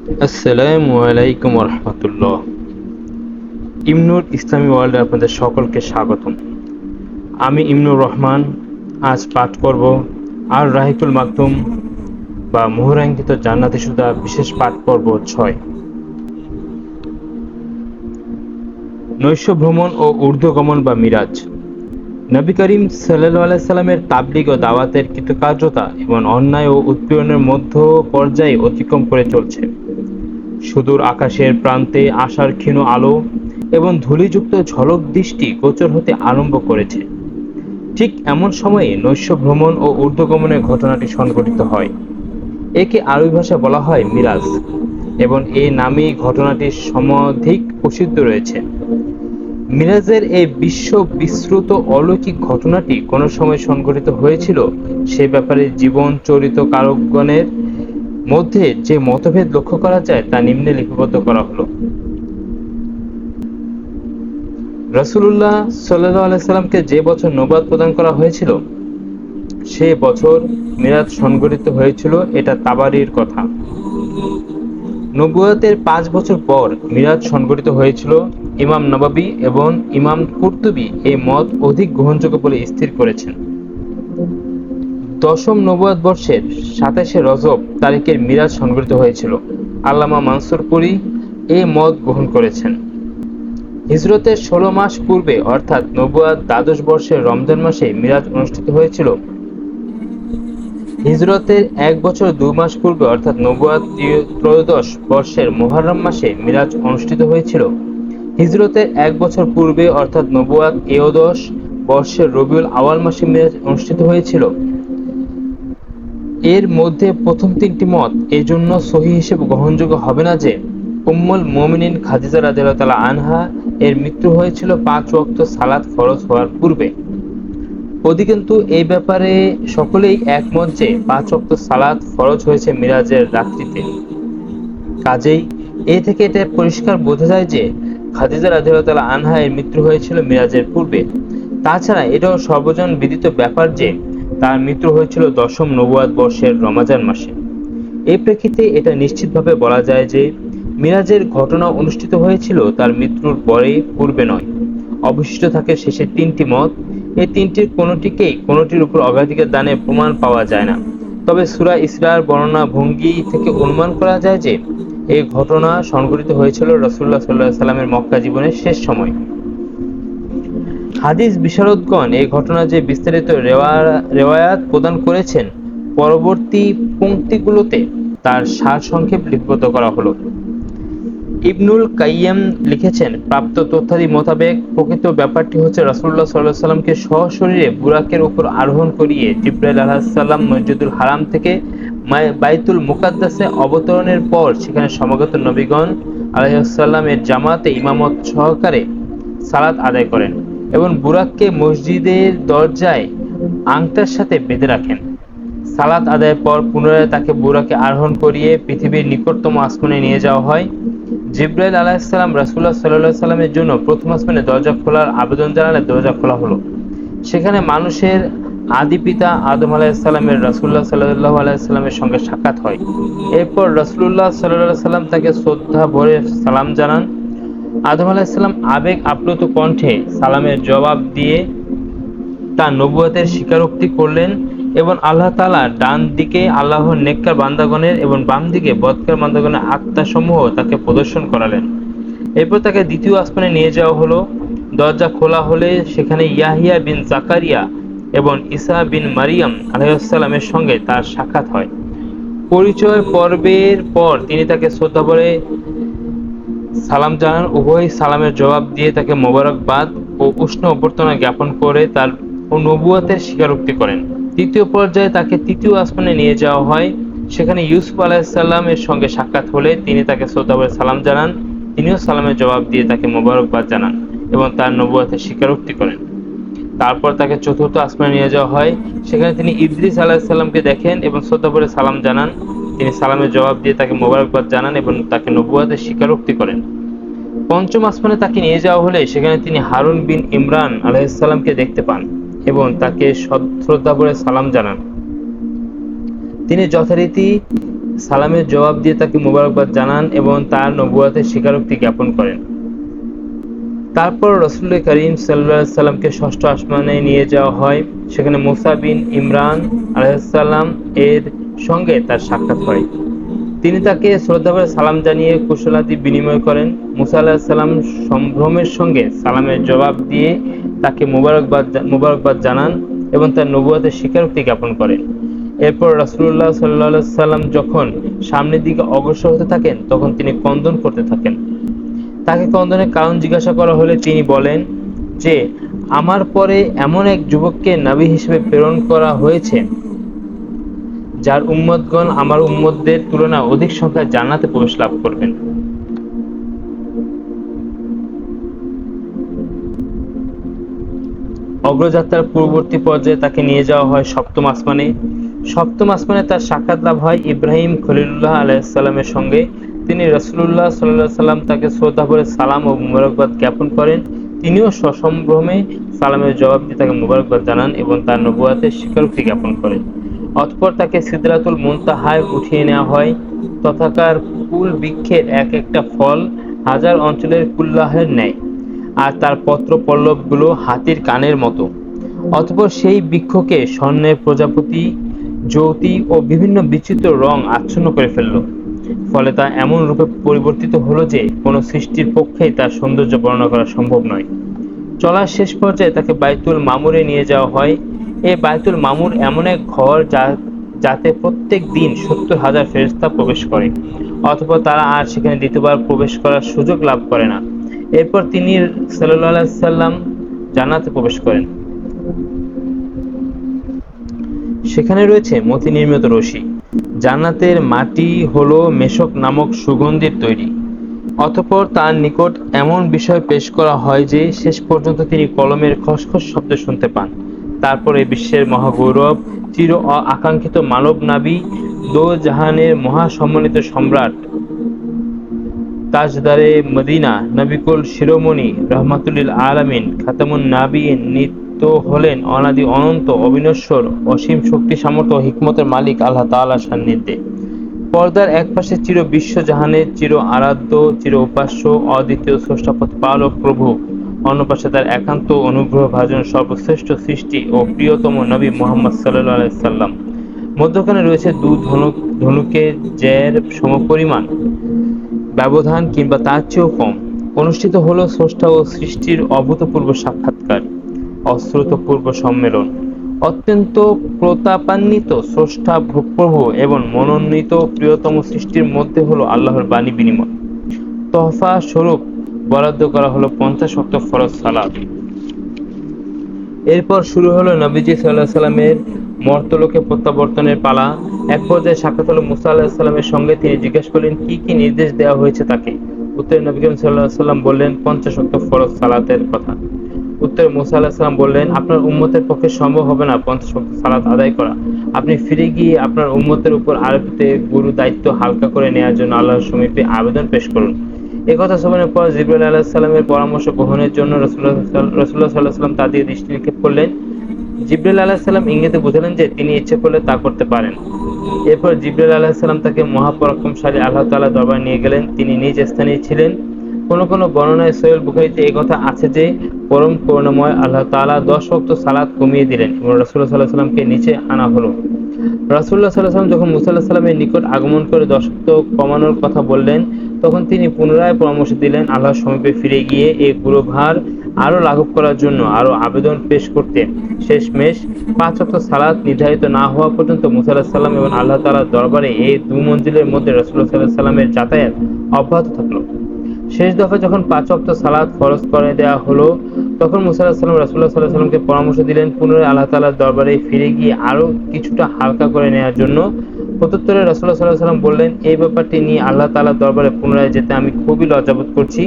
আসসালামু আলাইকুম রহমতুল্লাহ। ইমনুর ইসলামী ওয়ার্ল্ডে আপনাদের সকলকে স্বাগতম। আমি ইমনুর রহমান। আজ পাঠ করব আর রাহিকুল মাকতুম বা মোহরাঙ্কিত জান্নাতি সুধা বিশেষ পাঠ পর্ব 6, নৈশ ভ্রমণ ও ঊর্ধ্বগমন বা মিরাজ। নবী করিম সাল্লাল্লাহু আলাইহি সাল্লামের তাবলীগ ও দাওয়াতের কৃতকার্যতা এবং অন্যায় ও উৎপীড়নের মধ্য পর্যায়ে অতিক্রম করে চলছে। সুদূর আকাশের প্রান্তে আশার ক্ষীণ আলো এবং ধূলিযুক্ত ঝলক দৃষ্টি গোচর হতে আরম্ভ করেছে। ঠিক এমন সময়ে নৈশ ভ্রমণ ও ঊর্ধ্বগমনের ঘটনাটি সংঘটিত হয়। একে আরবি ভাষায় বলা হয় মিরাজ এবং এ নামেই ঘটনাটি সমধিক প্রসিদ্ধ রয়েছে। মিরাজের এই বিশ্ব বিশ্রুত অলৌকিক ঘটনাটি কোন সময় সংঘটিত হয়েছিল সে ব্যাপারে জীবন চরিত কারকগণের মধ্যে যে মতভেদ লক্ষ্য করা যায় তা নিম্নে লিপিবদ্ধ করা হলো। রাসূলুল্লাহ সাল্লাল্লাহু আলাইহি সাল্লামকে যে বছর নবুয়ত প্রদান করা হয়েছিল সে বছর মিরাজ সংঘটিত হয়েছিল, এটা তাবারীর কথা। নবুয়তের 5 বছর পর মিরাজ সংঘটিত হয়েছিল। ইমাম নববী এবং ইমাম কুরতুবী এই মত অধিক গ্রহণযোগ্য বলে স্থির করেছেন। দশম নবুয়ত বর্ষের 27শে রজব তারিখের মিরাজ সংঘটিত হয়েছিল। আল্লামা মানসুরপুরী এই মত গ্রহণ করেছেন। হিজরতের 16 মাস পূর্বে অর্থাৎ নবুয়ত দ্বাদশ বর্ষের রমজান মাসে মিরাজ অনুষ্ঠিত হয়েছিল। হিজরতের 1 বছর 2 মাস পূর্বে অর্থাৎ নবুয়ত ত্রয়োদশ বর্ষের মুহররম মাসে মিরাজ অনুষ্ঠিত হয়েছিল। হিজরতের 1 বছর পূর্বে অর্থাৎ নবুয়ত ত্রয়োদশ বর্ষের রবিউল আওয়াল মাসে মিরাজ অনুষ্ঠিত হয়েছিল। এর মধ্যে প্রথম তিনটি মত এজন্য সহিহ হিসেবে গ্রহণযোগ্য হবে না যে উম্মুল মুমিনিন খাদিজা রাদিয়াল্লাহু তাআলা আনহা এর মৃত্যু হয়েছিল 5 ওয়াক্ত সালাত ফরজ হওয়ার পূর্বে। অধিকন্তু এই ব্যাপারে সকলেই একমত যে 5 ওয়াক্ত সালাত ফরজ হয়েছে মিরাজের রাত্রিতে। কাজেই এ থেকে এটা পরিষ্কার বোঝা যায় যে খাদিজা রাদিয়াল্লাহু তাআলা আনহা এর মৃত্যু হয়েছিল মিরাজের পূর্বে। তাছাড়া এটাও সর্বজন বিদিত ব্যাপার যে তার মৃত্যু হয়েছিল দশম নবুয়ত বর্ষের রমজান মাসে। এই প্রেক্ষিতে এটা নিশ্চিতভাবে বলা যায় যে মিরাজের ঘটনা অনুষ্ঠিত হয়েছিল তার মৃত্যুর পরে, পূর্বে নয়। অবশিষ্ট থাকে শেষের তিনটি মত। এই তিনটির কোনোটির উপর অগ্রাধিকার দানের প্রমাণ পাওয়া যায় না। তবে সূরা ইসরার বর্ণনা ভঙ্গি থেকে অনুমান করা যায় যে এই ঘটনা সংঘটিত হয়েছিল রাসূলুল্লাহ সাল্লাল্লাহু আলাইহি সাল্লামের মক্কা জীবনের শেষ সময়। হাদিস বিশারদগণ এই ঘটনা যে বিস্তারিত রেওয়ায়াত প্রদান করেছেন পরবর্তী পংক্তিগুলোতে তার সারসংক্ষেপ লিপিবদ্ধ করা হলো। ইবনুল কাইয়্যিম লিখেছেন, প্রাপ্ত তথ্যাদি মোতাবেক প্রকৃত ব্যাপারটি হচ্ছে রাসূলুল্লাহ সাল্লাল্লাহু আলাইহি সাল্লামকে সশরীরে বুরাকের উপর আরোহণ করিয়ে জিবরাইল আলাইহিস সালাম মসজিদুল হারাম থেকে বাইতুল মুকাদ্দাসে অবতরণের পর সেখানে সমাগত নবীগণ আলাইহিস সালাম এর জামাতে ইমামত সহকারে সালাত আদায় করেন এবং বুরাককে মসজিদের দরজায় আংটার সাথে বেঁধে রাখেন। সালাত আদায়ের পর পুনরায় তাকে বুরাকে আরোহণ করিয়ে পৃথিবীর নিকটতম আসমানে নিয়ে যাওয়া হয়। জিবরাইল আলাইহিস সালাম রাসূলুল্লাহ সাল্লাল্লাহু আলাইহি সাল্লামের জন্য প্রথম আসমানে দরজা খোলার আবেদন জানালে দরজা খোলা হলো। সেখানে মানুষের আদি পিতা আদম আলাইহিস সালামের রাসূলুল্লাহ সাল্লাল্লাহু আলাইহি সাল্লামের সঙ্গে সাক্ষাৎ হয়। এরপর রাসূলুল্লাহ সাল্লাল্লাহু আলাইহি সাল্লাম তাকে শ্রদ্ধা ভরে সালাম জানান। আদম আলাইহিস সালাম আবেগ আপ্লুত কণ্ঠে সালামের জবাব দিয়ে তার নবুয়তের স্বীকারোক্তি করলেন এবং আল্লাহ তাআলা ডান দিকে আল্লাহর নেককার বান্দাগণের এবং বাম দিকে বদকার বান্দাগণের আত্মাসমূহ তাকে প্রদর্শন করালেন। এরপর তাকে দ্বিতীয় আসমানে নিয়ে যাওয়া হলো। দরজা খোলা হলে সেখানে ইয়াহিয়া বিন জাকারিয়া এবং ঈসা বিন মারিয়াম আলাইহিস সালামের সঙ্গে তার সাক্ষাৎ হয়। পরিচয় পর্বের পর তিনি তাকে শ্রদ্ধা ভরে সালাম জানান। উভয় সালামের জবাব দিয়ে তাকে মোবারকবাদ ও উষ্ণ অভ্যর্থনা জ্ঞাপন করে তার নবুয়তের স্বীকারোক্তি করেন। তৃতীয় পর্যায়ে তাকে তৃতীয় আসমানে নিয়ে যাওয়া হয়। সেখানে ইউসুফ আলাইহিস সালাম এর সঙ্গে সাক্ষাৎ হলে তিনি তাকে শ্রদ্ধা ভরে সালাম জানান। তিনিও সালামের জবাব দিয়ে তাকে মোবারকবাদ জানান এবং তার নবুয়তের স্বীকারোক্তি করেন। তারপর তাকে চতুর্থ আসমানে নিয়ে যাওয়া হয়। সেখানে তিনি ইদ্রিস আলাইহিস সালামকে দেখেন এবং শ্রদ্ধা ভরে সালাম জানান। তিনি সালামের জবাব দিয়ে তাকে মোবারকবাদ জানান এবং তাকে নবুয়তের স্বীকারোক্তি করেন। পঞ্চম আসমানে তাকে নিয়ে যাওয়া হলে সেখানে তিনি হারুন বিন ইমরান আলাইহিস সালামকে দেখতে পান এবং তাকে শ্রদ্ধা ভরে সালাম জানান। তিনি যথারীতি সালামের জবাব দিয়ে তাকে মোবারকবাদ জানান এবং তার নবুয়তের স্বীকারোক্তি জ্ঞাপন করেন। তারপর রাসূল করিম সাল্লাল্লাহু আলাইহি সাল্লামকে ষষ্ঠ আসমানে নিয়ে যাওয়া হয়। সেখানে মুসা বিন ইমরান আলাইহিস সালাম এর সঙ্গে তার সাক্ষাৎ হয়। তিনি তাকে শ্রদ্ধাভরে সালাম জানিয়ে কুশলাদি বিনিময় করেন। মুসা আলাইহিস সালাম সম্ভ্রমের সঙ্গে সালামের জবাব দিয়ে তাকে মোবারকবাদ জানান এবং তার নবুয়তের স্বীকারোক্তি জ্ঞাপন করেন। এরপর রাসূলুল্লাহ সাল্লাল্লাহু আলাইহি সাল্লাম যখন সামনের দিকে অগ্রসর হতে থাকেন তখন তিনি ক্রন্দন করতে থাকেন। তাকে ক্রন্দনের কারণ জিজ্ঞাসা করা হলে তিনি বলেন যে, আমার পরে এমন এক যুবককে নবী হিসেবে প্রেরণ করা হয়েছে যার উম্মতগণ আমার উম্মতদের তুলনায় অধিক সংখ্যায় জান্নাতে প্রবেশ লাভ করবেন। অগ্রযাত্রার পূর্ববর্তী পর্যায়ে তাকে নিয়ে যাওয়া হয় সপ্তম আসমানে। সপ্তম আসমানে তার সাক্ষাৎ লাভ হয় ইব্রাহিম খলিলুল্লাহ আলাইহিস সালামের সঙ্গে। তিনি রাসূলুল্লাহ সাল্লাল্লাহু আলাইহি সাল্লাম তাকে শ্রদ্ধাভরে সালাম ও মোবারকবাদ জ্ঞাপন করেন। তিনিও সসম্ভ্রমে সালামের জবাব দিয়ে তাকে মোবারকবাদ জানান এবং তার নবুয়তের স্বীকারোক্তি জ্ঞাপন করেন। অতঃপর তাকে সিদরাতুল মুনতাহায় উঠিয়ে নেওয়া হয়। তথাকার কুল বৃক্ষের এক একটা ফল হাজার অঞ্চলের কুল্লাহের ন্যায়, আর তার পত্র পল্লবগুলো হাতির কানের মতো। অতঃপর সেই বৃক্ষকে স্বর্ণের প্রজাপতি, জ্যোতি ও বিভিন্ন বিচিত্র রং আচ্ছন্ন করে ফেলল। ফলে তা এমন রূপে পরিবর্তিত হলো যে কোনো সৃষ্টির পক্ষেই তার সৌন্দর্য বর্ণনা করা সম্ভব নয়। চলার শেষ পর্যায়ে তাকে বাইতুল মামুরে নিয়ে যাওয়া হয়। এই বাইতুল মামুর এমন এক ঘর যাতে প্রত্যেক দিন ৭০,০০০ ফেরেশতা প্রবেশ করে। অতঃপর তারা আর সেখানে দ্বিতীয়বার প্রবেশ করার সুযোগ লাভ করে না। এরপর তিনি সাল্লাল্লাহু আলাইহি সাল্লাম জান্নাতে প্রবেশ করেন। সেখানে রয়েছে মতি নির্মিত রশি। জান্নাতের মাটি হলো মেশক নামক সুগন্ধির তৈরি। অতঃপর তার নিকট এমন বিষয় পেশ করা হয় যে শেষ পর্যন্ত তিনি কলমের খসখস শব্দ শুনতে পান। তারপর এই বিশ্বের মহাগৌরব, চির আকাঙ্ক্ষিত মানব নাবী, দো জাহানের মহাসম্মানিত সম্রাট, তাজদারে মদিনা, নবিকুল শিরোমণি, রহমাতুল আলামিন, খাতামুন নাবিয়িন নিত্য হলেন অনাদি অনন্ত অবিনশ্বর অসীম শক্তি সামর্থ্য ও হিকমতের মালিক আল্লাহ তাআলার সান্নিধ্যে। পর্দার একপাশে চির বিশ্বজাহানের চির আরাধ্য, চির উপাস্য, অদ্বিতীয় স্রষ্টা প্রতিপালক প্রভু, অন্য পাশে তার একান্ত অনুগ্রহ ভাজন সর্বশ্রেষ্ঠ সৃষ্টি ও প্রিয়তম নবী মুহাম্মদ সাল্লাল্লাহু আলাইহি সাল্লাম। মধ্যখানে রয়েছে দু ধনুকের জের সমপরিমাণ ব্যবধান কিংবা তার চেয়েও কম। অনুষ্ঠিত হলো স্রষ্টা ও সৃষ্টির অভূতপূর্ব সাক্ষাৎকার, অশ্রুতপূর্ব সম্মেলন। অত্যন্ত প্রতাপান্বিত স্রষ্টা প্রভু এবং মনোনীত প্রিয়তম সৃষ্টির মধ্যে হলো আল্লাহর বাণী বিনিময়। তোহফা স্বরূপ বরাদ্দ করা হলো 50 ওয়াক্ত ফরজ সালাত। এরপর শুরু হলো নবীজি সাল্লাল্লাহু আলাইহি সাল্লামের মর্তলোকে প্রত্যাবর্তনের পালা। এক পর্যায়ে সাক্ষাৎ হলো মুসা আলাইহিস সালামের সঙ্গে। তিনি জিজ্ঞেস করলেন কি কি নির্দেশ দেওয়া হয়েছে তাকে। উত্তরে নবী করিম সাল্লাল্লাহু আলাইহি সাল্লাম বললেন 50 ওয়াক্ত ফরজ সালাতের কথা। উত্তরে মুসা আলাইহিস সালাম বললেন, আপনার উম্মতের পক্ষে সম্ভব হবে না 50 ওয়াক্ত সালাত আদায় করা। আপনি ফিরে গিয়ে আপনার উম্মতের উপর আরোপিত গুরু দায়িত্ব হালকা করে নেওয়ার জন্য আল্লাহর সমীপে আবেদন পেশ করুন। একথা শ্রবণের পর জিবরাইল আলাইহিস সালামের পরামর্শ গ্রহণের জন্য রাসূলুল্লাহ সাল্লাল্লাহু আলাইহি ওয়াসাল্লাম তার দিকে দৃষ্টি নিক্ষেপ করলেন। জিবরাইল আলাইহিস সালাম ইঙ্গিতে বুঝালেন যে তিনি ইচ্ছে করলে তা করতে পারেন। এরপর জিবরাইল আলাইহিস সালাম তাকে মহাপরাক্রমশালী আল্লাহ তাআলার দরবারে নিয়ে গেলেন। তিনি নিজ স্থানেই ছিলেন। কোন বর্ণনায় সহিহ বুখারীতে এই কথা আছে যে পরম করুণাময় আল্লাহ তাআলা 10 ওয়াক্ত সালাত কমিয়ে দিলেন এবং রাসূলুল্লাহ সাল্লাল্লাহু আলাইহি ওয়াসাল্লামকে নিচে আনা হলো। রাসূলুল্লাহ সাল্লাল্লাহু আলাইহি ওয়াসাল্লাম যখন মুসা আলাইহিস সালামের নিকট আগমন করে 10 ওয়াক্ত কমানোর কথা বললেন, তখন তিনি পুনরায় পরামর্শ দিলেন আল্লাহর সমীপে ফিরে গিয়ে এই গুরুভার আরো লাঘব করার জন্য আরো আবেদন পেশ করতে। শেষমেশ 5 ওয়াক্ত সালাত নির্ধারিত না হওয়া পর্যন্ত মুসা আলাইহিস সালাম এবং আল্লাহ তাআলার দরবারে এই দু মঞ্জিলের মধ্যে রাসূলুল্লাহ সাল্লাল্লাহু আলাইহি ওয়াসাল্লামের যাতায়াত অব্যাহত থাকলো। শেষ দফা যখন 5 ওয়াক্ত সালাত ফরজ করে দেওয়া হলো, তখন মুসা আলাইহিস সালাম রাসূলুল্লাহ সাল্লাল্লাহু আলাইহি ওয়াসাল্লামকে পরামর্শ দিলেন পুনরায় আল্লাহ তাআলার দরবারে ফিরে গিয়ে আরো কিছুটা হালকা করে নেওয়ার জন্য। প্রত্যুত্তরে রাসূলুল্লাহ সাল্লাল্লাহু আলাইহি ওয়াসাল্লাম বললেন, এই ব্যাপারটি নিয়ে আল্লাহ তাআলার দরবারে পুনরায় যেতে আমি খুবই লজ্জাবোধ করছি।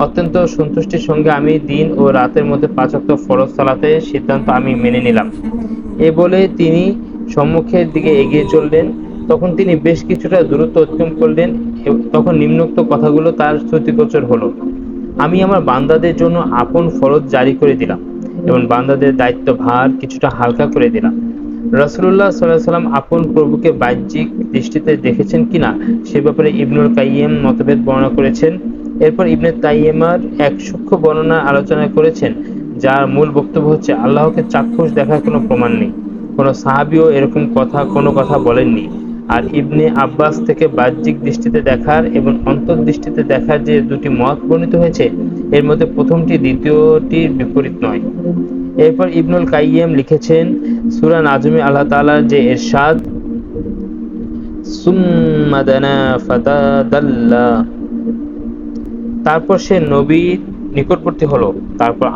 অত্যন্ত সন্তুষ্টির সঙ্গে আমি দিন ও রাতের মধ্যে 5 ওয়াক্ত ফরজ সালাতের সিদ্ধান্ত আমি মেনে নিলাম। এ বলে তিনি সম্মুখের দিকে এগিয়ে চললেন। তখন তিনি বেশ কিছুটা দূরত্ব অতিক্রম করলেন। তখন নিম্নোক্ত কথাগুলো তার শ্রুতিগোচর হলো। আমি আমার বান্দাদের জন্য আপন ফরজ জারি করে দিলাম এবং বান্দাদের দায়িত্ব ভার কিছুটা হালকা করে দিলাম। রাসূলুল্লাহ সাল্লাল্লাহু আলাইহি ওয়াসাল্লাম আপন প্রভুকে বাহ্যিক দৃষ্টিতে দেখেছেন কিনা সে ব্যাপারে ইবনুল কাইয়্যিম মতভেদ বর্ণনা করেছেন। এরপর ইবনে তাইমিয়ার এক সূক্ষ্ম বর্ণনা আলোচনা করেছেন, যার মূল বক্তব্য হচ্ছে আল্লাহকে চাক্ষুষ দেখার কোনো প্রমাণ নেই, কোনো সাহাবীও এরকম কোনো কথা বলেননি। আর ইবনে আব্বাস থেকে বাহ্যিক দৃষ্টিতে দেখার এবং অন্তর্দৃষ্টিতে দেখার যে দুটি মত বর্ণিত হয়েছে, এর মধ্যে প্রথমটি দ্বিতীয়টির বিপরীত নয়। এরপর ইবনুল কাইয়্যিম লিখেছেন, সূরা নাজমে আল্লাহ তাআলার যে ইরশাদ, সুম্মা দানা ফাতাদাল্লা, তারপর সে নবীর নিকটবর্তী হলো, তারপর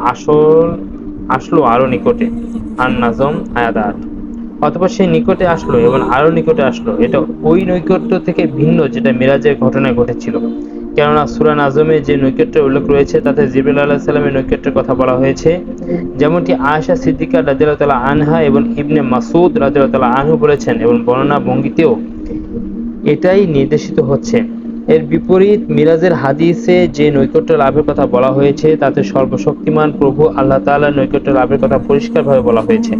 আসলো আরো নিকটে, আর নাজম আয়াত ৮। অতঃপর সে নিকটে আসলো এবং আরো নিকটে আসলো, এটা ওই নৈকট্য থেকে ভিন্ন যেটা মিরাজের ঘটনায় ঘটেছিল। কেননা সূরা নাজমে যে নৈকট্যের উল্লেখ রয়েছে তাতে জিবরিল আলাইহিস সালামের নৈকট্যের কথা বলা হয়েছে, যেমনটি আয়েশা সিদ্দিকা রাদিয়াল্লাহু তাআলা আনহা এবং ইবনে মাসউদ রাদিয়াল্লাহু তাআলা আনহু বলেছেন, এবং বর্ণনা ভঙ্গিতেও এটাই নির্দেশিত হচ্ছে। এর বিপরীত মিরাজের হাদিসে যে নৈকট্য লাভের কথা বলা হয়েছে তাতে সর্বশক্তিমান প্রভু আল্লাহ তাআলার নৈকট্য লাভের কথা পরিষ্কারভাবে বলা হয়েছে।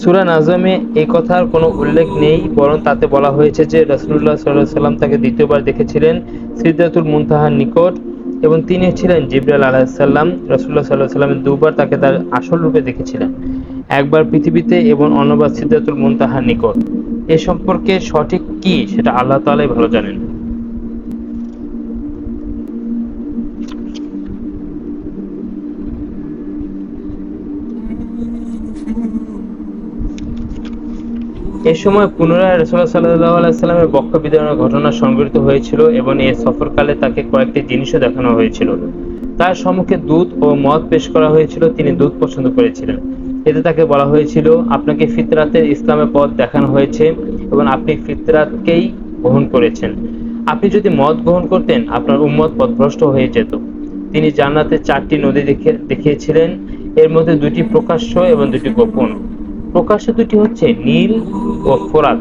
সূরা নাজমে এই কথার কোনো উল্লেখ নেই, বরং তাতে বলা হয়েছে যে রাসূলুল্লাহ সাল্লাল্লাহু আলাইহি ওয়াসাল্লাম তাকে দ্বিতীয়বার দেখেছিলেন সিদরাতুল মুনতাহার নিকট, এবং তিনি ছিলেন জিবরাইল আলাইহিস সালাম। রাসূলুল্লাহ সাল্লাল্লাহু আলাইহি ওয়াসাল্লাম দুবার তাকে তার আসল রূপে দেখেছিলেন, একবার পৃথিবীতে এবং অন্যবার সিদরাতুল মুনতাহার নিকট। এ সম্পর্কে সঠিক কি সেটা আল্লাহ তাআলাই ভালো জানেন। এ সময় পুনরায় রাসূলুল্লাহ সাল্লাল্লাহু আলাইহি ওয়াসাল্লামের বক্ষ বিদারণের ঘটনা সংঘটিত হয়েছিল এবং এই সফরকালে তাকে কয়েকটি জিনিসও দেখানো হয়েছিল। তার সম্মুখে দুধ ও মদ পেশ করা হয়েছিল, তিনি দুধ পছন্দ করেছিলেন। এতে তাকে বলা হয়েছিল, আপনাকে ফিতরাতের ইসলামের পথ দেখানো হয়েছে এবং আপনি ফিতরাতকেই গ্রহণ করেছেন। আপনি যদি মদ গ্রহণ করতেন আপনার উম্মত পথভ্রষ্ট হয়ে যেত। তিনি জান্নাতে 4টি নদী দেখিয়েছিলেন, এর মধ্যে 2টি প্রকাশ্য এবং 2টি গোপন। প্রকাশ্য 2টি হচ্ছে নীল ও ফোরাত।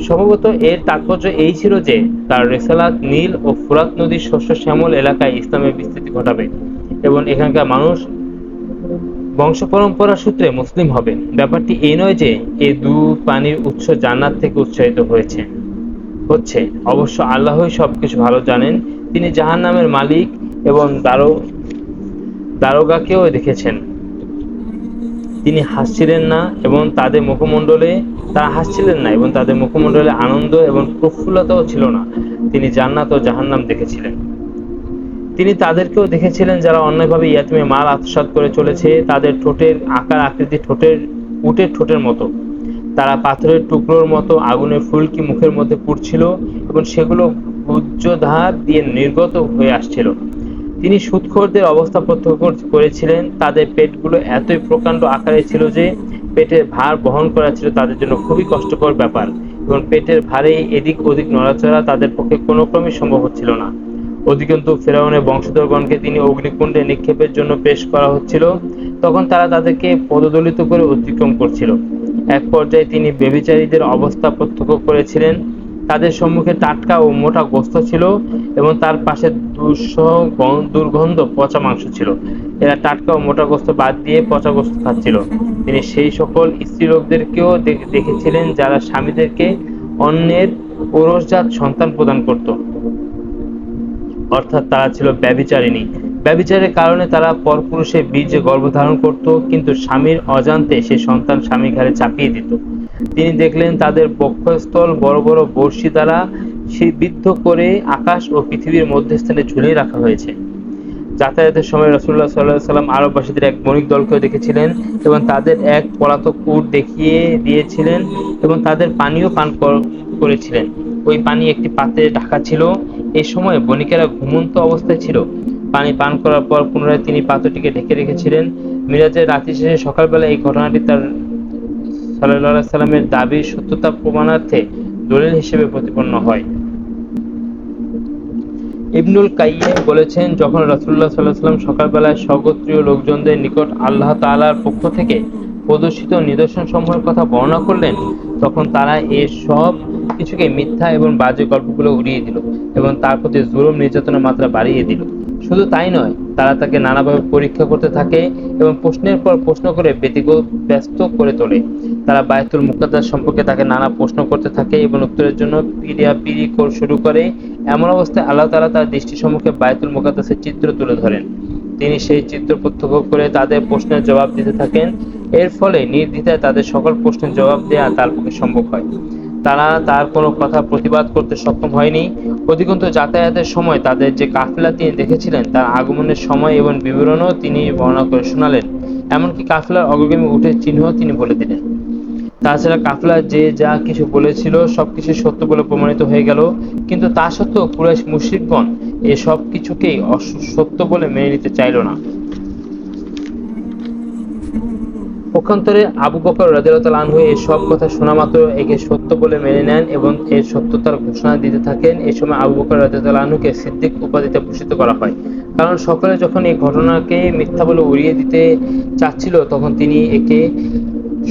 সম্ভবত এর তাৎপর্য এই ছিল যে তার রিসালাত নীল ও ফোরাত নদীর শস্য শ্যামল এলাকায় ইসলামের বিস্তৃতি ঘটাবে এবং এখানকার মানুষ বংশ পরম্পরা সূত্রে মুসলিম হবে। ব্যাপারটি এই নয় যে এই পানির উৎস জান্নাত থেকে উৎসাহিত হচ্ছে। অবশ্য আল্লাহই সবকিছু ভালো জানেন। তিনি জাহান্নামের মালিক এবং দারোগাকেও দেখেছেন। তিনি হাসছিলেন না এবং তারা হাসছিলেন না এবং তাদের মুখমণ্ডলে আনন্দ এবং প্রফুল্লতাও ছিল না। তিনি জান্নাত ও জাহান্নাম দেখেছিলেন। তিনি তাদেরকেও দেখেছিলেন যারা অন্যায়ভাবে ইয়াতীমের মাল আত্মসাৎ করে চলেছে। তাদের ঠোঁটের আকার আকৃতি উটের ঠোঁটের মতো। তারা পাথরের টুকরোর মতো আগুনের ফুলকি মুখের মধ্যে পুড়ছিল এবং সেগুলো গুহ্যধার দিয়ে নির্গত হয়ে আসছিল। তিনি সুদখোরদের অবস্থা প্রত্যক্ষ করেছিলেন। তাদের পেটগুলো এতই প্রকাণ্ড আকারে ছিল যে পেটের ভার বহন করা ছিল তাদের জন্য খুবই কষ্টকর ব্যাপার, এবং পেটের ভারে এদিক ওদিক নড়াচড়া তাদের পক্ষে কোনো ক্রমেই সম্ভব হচ্ছিল না। অধিকন্তু ফেরাউনের বংশধরগণকে তিনি অগ্নিকুণ্ডে নিক্ষেপের জন্য পেশ করা হচ্ছিল, তখন তারা তাদেরকে পদদলিত করে অতিক্রম করছিল। এক পর্যায়ে তিনি ব্যভিচারীদের অবস্থা প্রত্যক্ষ করেছিলেন। তাদের সম্মুখে টাটকা ও মোটা গোশত ছিল এবং তার পাশে দুর্গন্ধ পচা মাংস ছিল। এরা টাটকা ও মোটা গোশত বাদ দিয়ে পচা গোশত খাচ্ছিল। তিনি সেই সকল স্ত্রীলোকদেরকেও দেখেছিলেন যারা স্বামীদেরকে অন্যের ঔরসজাত সন্তান প্রদান করত, অর্থাৎ তারা ছিল ব্যভিচারিণী। ব্যভিচারের কারণে তারা পরপুরুষের বীর্যে গর্ভধারণ করত, কিন্তু স্বামীর অজান্তে সে সন্তান স্বামীর ঘাড়ে চাপিয়ে দিত। তিনি দেখলেন তাদের বক্ষস্থল বড় বড় বর্শি দ্বারা বিদ্ধ করে আকাশ ও পৃথিবীর মধ্যস্থানে ঝুলিয়ে রাখা হয়েছে। যাতায়াতের সময় রাসূলুল্লাহ সাল্লাল্লাহু আলাইহি ওয়াসাল্লাম আরববাসীদের এক বণিক দলকেও দেখেছিলেন এবং তাদের এক পলাতক উট দেখিয়ে দিয়েছিলেন এবং তাদের পানিও পান করেছিলেন। ওই পানি একটি পাত্রে ঢাকা ছিল। এই সময় বণিকেরা ঘুমন্ত অবস্থায় ছিল। পানি পান করার পর পুনরায় তিনি পাত্রটিকে ঢেকে রেখেছিলেন। মিরাজের রাত্রি শেষে সকালবেলা এই ঘটনাটি তার সাল্লাল্লাহু আলাইহি সাল্লামের দাবির সত্যতা প্রমাণার্থে দলিল হিসেবে প্রতিপন্ন হয়। ইবনুল কাইয়্যিম বলেছেন, যখন রাসূলুল্লাহ সাল্লাল্লাহু আলাইহি ওয়াসাল্লাম সকালবেলায় স্বগোত্রীয় লোকজনদের নিকট আল্লাহ তাআলার পক্ষ থেকে প্রদর্শিত নিদর্শনসমূহের কথা বর্ণনা করলেন, তখন তারা এর সব কিছুকে মিথ্যা এবং বাজে গল্পগুলো উড়িয়ে দিল এবং তার প্রতি জুলুম নির্যাতনের মাত্রা বাড়িয়ে দিল। শুধু তাই নয়, তারা তাকে নানাভাবে পরীক্ষা করতে থাকে এবং প্রশ্নের পর প্রশ্ন করে ব্যস্ত করে তোলে। তারা বায়তুল মুকাদ্দাস সম্পর্কে তাকে নানা প্রশ্ন করতে থাকে এবং উত্তরের জন্য পিড়িয়াপিড়ি শুরু করে। এমন অবস্থায় আল্লাহ তাআলা তার দৃষ্টি সম্মুখে বায়তুল মুকাদ্দাসের চিত্র তুলে ধরেন। তিনি সেই চিত্র প্রত্যক্ষ করে তাদের প্রশ্নের জবাব দিতে থাকেন। এর ফলে নির্দ্বিধায় তাদের সকল প্রশ্নের জবাব দেওয়া তার পক্ষে সম্ভব হয়। তারা তার কোনো কথা প্রতিবাদ করতে সক্ষম হয়নি। অধিকন্তু যাতায়াতের সময় তাদের যে কাফেলা তিনি দেখেছিলেন তার আগমনের সময় এবং বিবরণও তিনি বর্ণনা করে শোনালেন। এমনকি কাফেলার অগ্রগামী উটের চিহ্ন তিনি বলে দিলেন। তাছাড়া কাফেলা যে যা কিছু বলেছিল সবকিছু সত্য বলে প্রমাণিত হয়ে গেল। কিন্তু তা সত্ত্বেও কুরাইশ মুশরিকগণ এ সব কিছুকেই সত্য বলে মেনে নিতে চাইল না। পক্ষান্তরে আবু বকর রাদিয়াল্লাহু আনহু এই সব কথা শোনা মাত্র একে সত্য বলে মেনে নেন এবং এর সত্যতার ঘোষণা দিতে থাকেন। এই সময় আবু বকর রাদিয়াল্লাহু আনহুকে সিদ্দিক উপাধিতে ভূষিত করা হয়। কারণ সকলে যখন এই ঘটনাকে মিথ্যা বলে উড়িয়ে দিতে চাচ্ছিল, তখন তিনি একে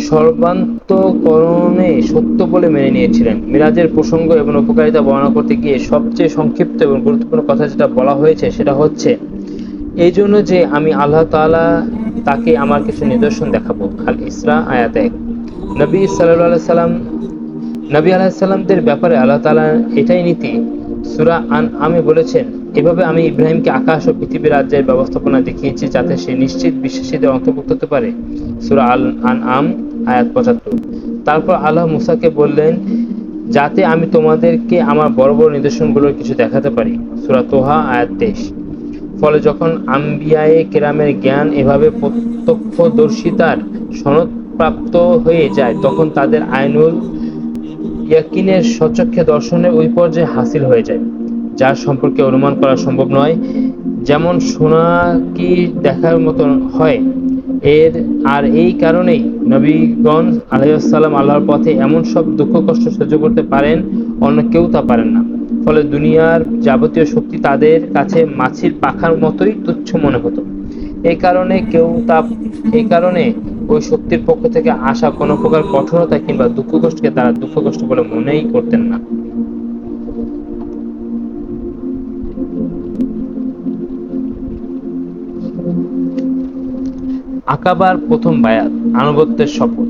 সর্বান্তকরণে সত্য বলে মেনে নিয়েছিলেন। মিরাজের প্রসঙ্গ এবং উপকারিতা বর্ণনা করতে গিয়ে সবচেয়ে সংক্ষিপ্ত এবং গুরুত্বপূর্ণ কথা যেটা বলা হয়েছে সেটা হচ্ছে এই জন্য যে আমি আল্লাহ তাআলা তাকে আমার কিছু নিদর্শন দেখাবো। আল ইসরা আয়াত 1। নবী সাল্লাল্লাহু আলাইহি সাল্লাম নবী আলাইহিস সালামদের ব্যাপারে আল্লাহ তাআলা এটাই নীতি সূরা আনআমে বলেছেন, এভাবে আমি ইব্রাহিমকে আকাশ ও পৃথিবীর রাজ্যের ব্যবস্থাপনা দেখিয়েছি যাতে সে নিশ্চিত বিশ্বাসীদের অন্তর্ভুক্ত হতে পারে। সূরা আল আনআম আয়াত 75। তারপর আল্লাহ মুসাকে বললেন যাতে আমি তোমাদেরকে আমার বড় বড় নিদর্শনগুলোর কিছু দেখাতে পারি। সূরা তোহা আয়াত 23। ফলে যখন আম্বিয়ায়ে কেরামের জ্ঞান এভাবে প্রত্যক্ষদর্শিতার সনদ প্রাপ্ত হয়ে যায়, তখন তাদের আইনুল ইয়াকিনের সচক্ষে দর্শনের ওই পর্যায়ে হাসিল হয়ে যায় যার সম্পর্কে অনুমান করা সম্ভব নয়। যেমন সোনা কি দেখার মতো হয়। এই কারণেই নবীগণ আলাইহিস সালাম আল্লাহর পথে এমন সব দুঃখ কষ্ট সহ্য করতে পারেন, অন্য কেউ তা পারেন না। ফলে দুনিয়ার যাবতীয় শক্তি তাদের কাছে মাছির পাখার মতোই তুচ্ছ মনে হতো। এই কারণে ওই শক্তির পক্ষ থেকে আসা কোনো প্রকার কঠোরতা কিংবা দুঃখ কষ্টকে তারা দুঃখ কষ্ট বলে মনেই করতেন না। আকাবার প্রথম বায়াত, আনুগত্যের শপথ।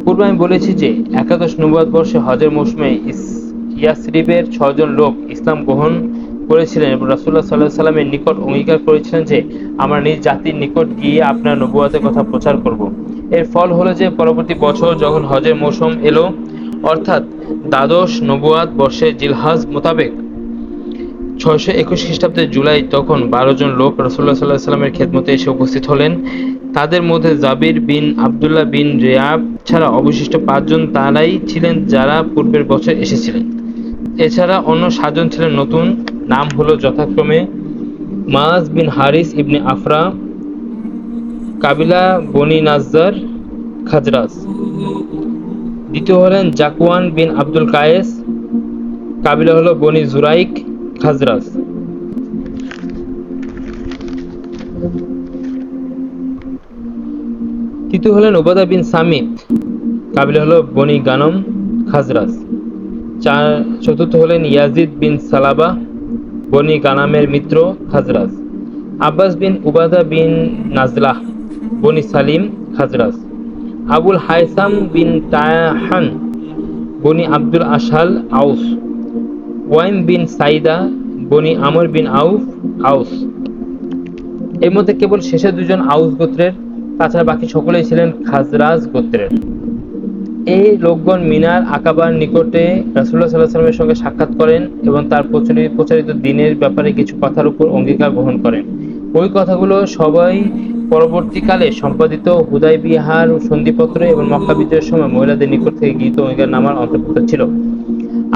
পূর্বে আমি বলেছি যে একাদশ নবুয়ত বর্ষে হজের মৌসুমে ইয়াসরিবের 6 জন লোক ইসলাম গ্রহণ করেছিলেন এবং রাসূলুল্লাহ সাল্লাল্লাহু আলাইহি ওয়াসাল্লামের নিকট অঙ্গীকার করেছিলেন যে আমরা নিজ জাতির নিকট গিয়ে আপনার নবুয়তের কথা প্রচার করব। এর ফল হলো যে পরবর্তী বছর যখন হজের মৌসুম এলো, অর্থাৎ দ্বাদশ নবুয়ত বর্ষে জিলহজ মোতাবেক 621 খ্রিস্টাব্দের জুলাই, তখন 12 জন লোক রাসূলুল্লাহ সাল্লাল্লাহু আলাইহি ওয়াসাল্লামের খেদমতে এসে উপস্থিত হলেন। তাদের মধ্যে জাবির বিন আব্দুল্লাহ বিন রিয়াব ছাড়া অবশিষ্ট 5 জন তারাই ছিলেন যারা পূর্বের বছর এসেছিলেন। এছাড়া অন্য 7 জন ছিলেন নতুন। নাম হলো যথাক্রমে মাজ বিন হারিস ইবনে আফরা, কাবিলা বনি নাজ্জার, খাজরাজ। দ্বিতীয় হলেন জাকওয়ান বিন আব্দুল কায়েস, কাবিলা হলো বনি জুরাইক, খাজরাজ। তৃতীয় হলেন উবাদা বিন সামিত, কাবিলা হলো বনি গানম, খাজরাজ। চতুর্থ হলেন ইয়াজিদ বিন সালাবা, বনি গানামের মিত্র, খাজরাজ। আব্বাস বিন উবাদা বিন নাজলাহ, বনি সালিম, খাজরাজ। আবুল হায়সাম বিন তাহান, বনি আব্দুল আশহাল, আউস। ওয়াইম বিন সাইদা, বনি আমর বিন আউফ, আউস। এর মধ্যে কেবল শেষে 2 জন আউস গোত্রের, তাছাড়া বাকি সকলেই ছিলেন খাজরাজ গোত্রের। এই লোকগণ মিনার আকাবার নিকটে রাসূলুল্লাহ সাল্লাল্লাহু আলাইহি ওয়াসাল্লামের সঙ্গে সাক্ষাৎ করেন এবং তার প্রচারিত দ্বীনের ব্যাপারে কিছু কথার উপর অঙ্গীকার গ্রহণ করেন। ওই কথাগুলো সবাই পরবর্তীকালে সম্পাদিত হুদায়বিয়ার সন্ধিপত্র এবং মক্কা বিজয়ের সময় মহিলাদের নিকট থেকে গৃহীত অঙ্গীকারনামার অন্তর্ভুক্ত ছিল।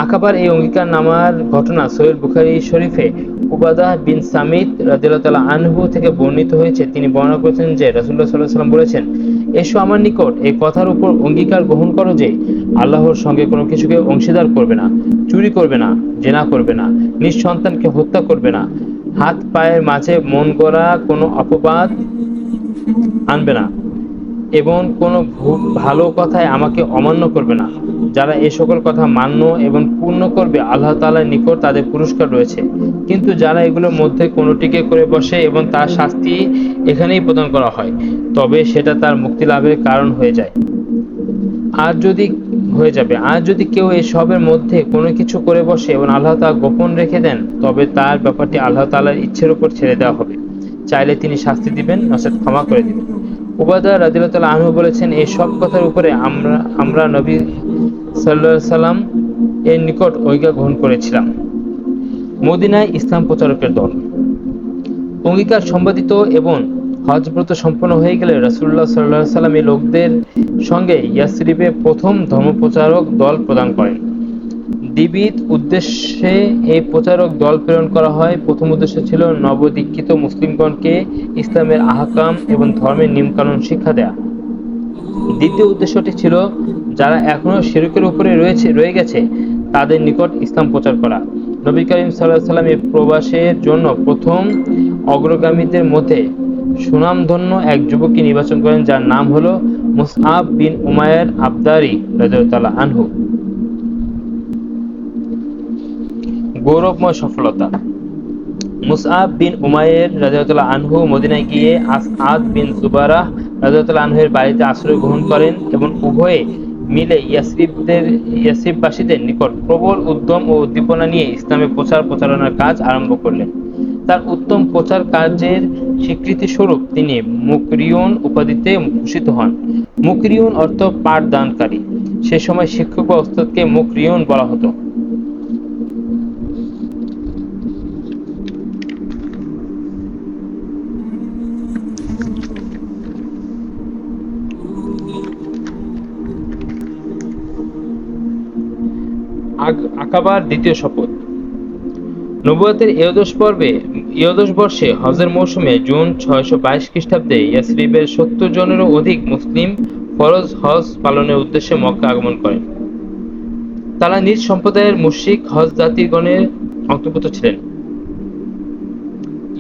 আকাবার এই অঙ্গীকারনামার ঘটনা সহিহ বুখারী শরীফে উবাদা বিন সামিত রাদিয়াল্লাহু তাআলা আনহু থেকে বর্ণিত হয়েছে। তিনি বর্ণনা করেছেন যে রাসূলুল্লাহ সাল্লাল্লাহু আলাইহি ওয়াসাল্লাম বলেছেন, এসো আমার নিকট এই কথার উপর অঙ্গীকার গ্রহণ করো যে আল্লাহর সঙ্গে কোনো কিছুকে অংশীদার করবে না, চুরি করবে না, জেনা করবে না, নিজ সন্তানকে হত্যা করবে না, হাত পায়ের মাঝে মন গড়া কোনো অপবাদ আনবে না, এবং কোনো ভালো কথায় আমাকে অমান্য করবে না। যারা এ সকল কথা মান্য এবং পূর্ণ করবে, আল্লাহ তাআলার নিকট তাদের পুরস্কার রয়েছে। কিন্তু যারা এগুলোর মধ্যে কোনোটিকে করে বসে এবং তার শাস্তি এখানেই প্রদান করা হয়, তবে সেটা তার মুক্তি লাভের কারণ হয়ে যাবে। আর যদি কেউ এসবের মধ্যে কোনো কিছু করে বসে এবং আল্লাহ তাআলা গোপন রেখে দেন, তবে তার ব্যাপারটি আল্লাহ তাআলার ইচ্ছের উপর ছেড়ে দেওয়া হবে। চাইলে তিনি শাস্তি দিবেন, নচেৎ ক্ষমা করে দিবেন। উবাদা রাদিয়াল্লাহু তাআলা আনহু বলেছেন, এই সব কথার উপরে আমরা নবী সাল্লাল্লাহু আলাইহি সাল্লাম এর নিকট ঐক্য গ্রহণ করেছিলাম। মদিনায় ইসলাম প্রচারকের দল। অঙ্গীকার সম্পাদিত এবং হজ ব্রত সম্পন্ন হয়ে গেলে রাসূলুল্লাহ সাল্লাল্লাহু আলাইহি সাল্লাম এই লোকদের সঙ্গে ইয়াসরিবে প্রথম ধর্মপ্রচারক দল প্রদান করেন। দ্বিবিধ উদ্দেশ্যে এই প্রচারক দল প্রেরণ করা হয়। প্রথম উদ্দেশ্য ছিল নবদীক্ষিত মুসলিমগণকে ইসলামের আহকাম এবং ধর্মের নিয়মকানুন শিক্ষা দেয়া। দ্বিতীয় উদ্দেশ্যটি ছিল যারা এখনো শিরকের উপরে রয়ে গেছে তাদের নিকট ইসলাম প্রচার করা। নবী করিম সাল্লাল্লাহু আলাইহি সাল্লাম এই প্রবাসের জন্য প্রথম অগ্রগামীদের মধ্যে সুনামধন্য এক যুবককে নির্বাচন করেন, যার নাম হলো মুসআব বিন উমাইর আবদারি রাদিয়াল্লাহু তাআলা আনহু। গৌরবময় সফলতা। মুসআব বিন উমাইর রাদিয়াল্লাহু তাআলা আনহু মদিনায় গিয়ে আসআদ বিন জুবারাহ রাদিয়াল্লাহু তাআলা আনহুর বাড়িতে আশ্রয় গ্রহণ করেন এবং উভয়ে মিলে ইয়াসরিববাসীদের নিকট প্রবল উদ্যম ও উদ্দীপনা নিয়ে ইসলামের প্রচারণার কাজ আরম্ভ করলেন। তার উত্তম প্রচার কার্যের স্বীকৃতি স্বরূপ তিনি মুকরিউন উপাধিতে ভূষিত হন। মুকরিউন অর্থ পাঠদানকারী। সে সময় শিক্ষক বা ওস্তাদকে মুকরিউন বলা হতো। আকাবার দ্বিতীয় শপথ। নবুয়তের এদশ বর্ষে হজের মৌসুমে জুন 622 খ্রিস্টাব্দে ইয়াসরিবের 70 জনেরও অধিক মুসলিম ফরজ হজ পালনের উদ্দেশ্যে মক্কা আগমন করেন। তারা নিজ সম্প্রদায়ের মুশরিক হজ জাতিগণের অন্তর্ভুক্ত ছিলেন।